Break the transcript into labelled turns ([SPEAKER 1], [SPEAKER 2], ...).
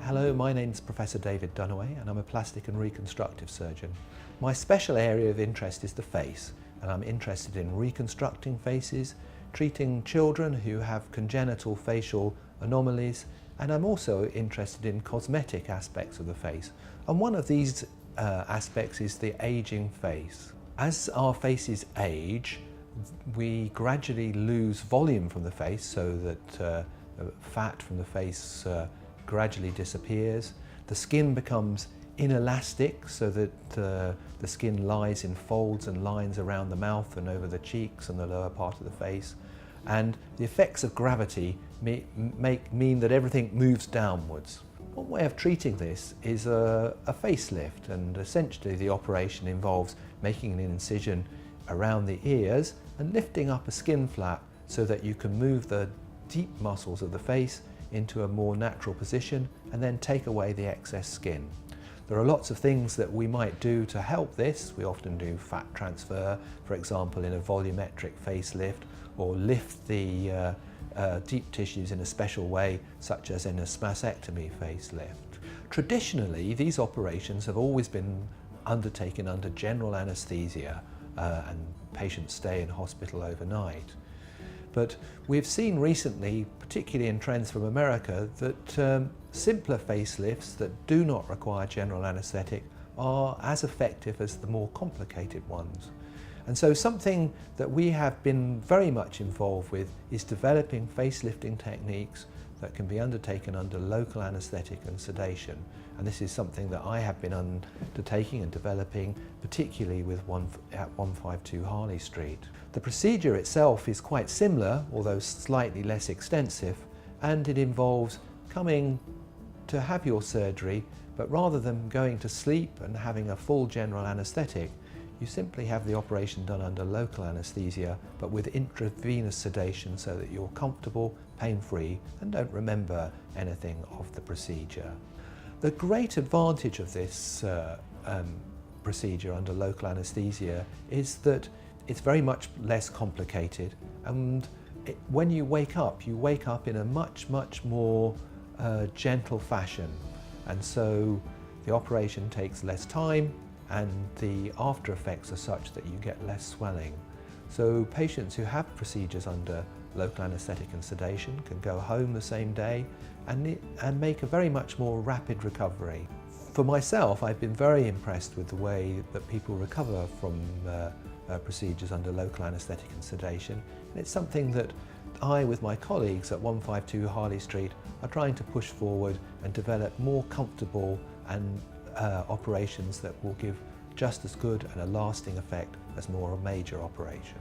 [SPEAKER 1] Hello, my name's Professor David Dunaway and I'm a plastic and reconstructive surgeon. My special area of interest is the face, and I'm interested in reconstructing faces, treating children who have congenital facial anomalies, and I'm also interested in cosmetic aspects of the face. And one of these aspects is the aging face. As our faces age, we gradually lose volume from the face so that fat from the face gradually disappears. The skin becomes inelastic so that the skin lies in folds and lines around the mouth and over the cheeks and the lower part of the face. And the effects of gravity mean that everything moves downwards. One way of treating this is a facelift, and essentially the operation involves making an incision around the ears and lifting up a skin flap so that you can move the deep muscles of the face into a more natural position and then take away the excess skin. There are lots of things that we might do to help this. We often do fat transfer, for example, in a volumetric facelift, or lift the deep tissues in a special way, such as in a mastectomy facelift. Traditionally, these operations have always been undertaken under general anaesthesia and patients stay in hospital overnight. But we've seen recently, particularly in trends from America, that simpler facelifts that do not require general anaesthetic are as effective as the more complicated ones. And so something that we have been very much involved with is developing facelifting techniques that can be undertaken under local anaesthetic and sedation. And this is something that I have been undertaking and developing, particularly at 152 Harley Street. The procedure itself is quite similar, although slightly less extensive, and it involves coming to have your surgery, but rather than going to sleep and having a full general anaesthetic, you simply have the operation done under local anaesthesia, but with intravenous sedation so that you're comfortable, pain-free, and don't remember anything of the procedure. The great advantage of this procedure under local anaesthesia is that it's very much less complicated, and when you wake up in a much more gentle fashion, and so the operation takes less time and the after effects are such that you get less swelling. So patients who have procedures under local anaesthetic and sedation can go home the same day and make a very much more rapid recovery. For myself, I've been very impressed with the way that people recover from procedures under local anaesthetic and sedation. And it's something that I, with my colleagues at 152 Harley Street, are trying to push forward and develop more comfortable and operations that will give just as good and a lasting effect as more major operations.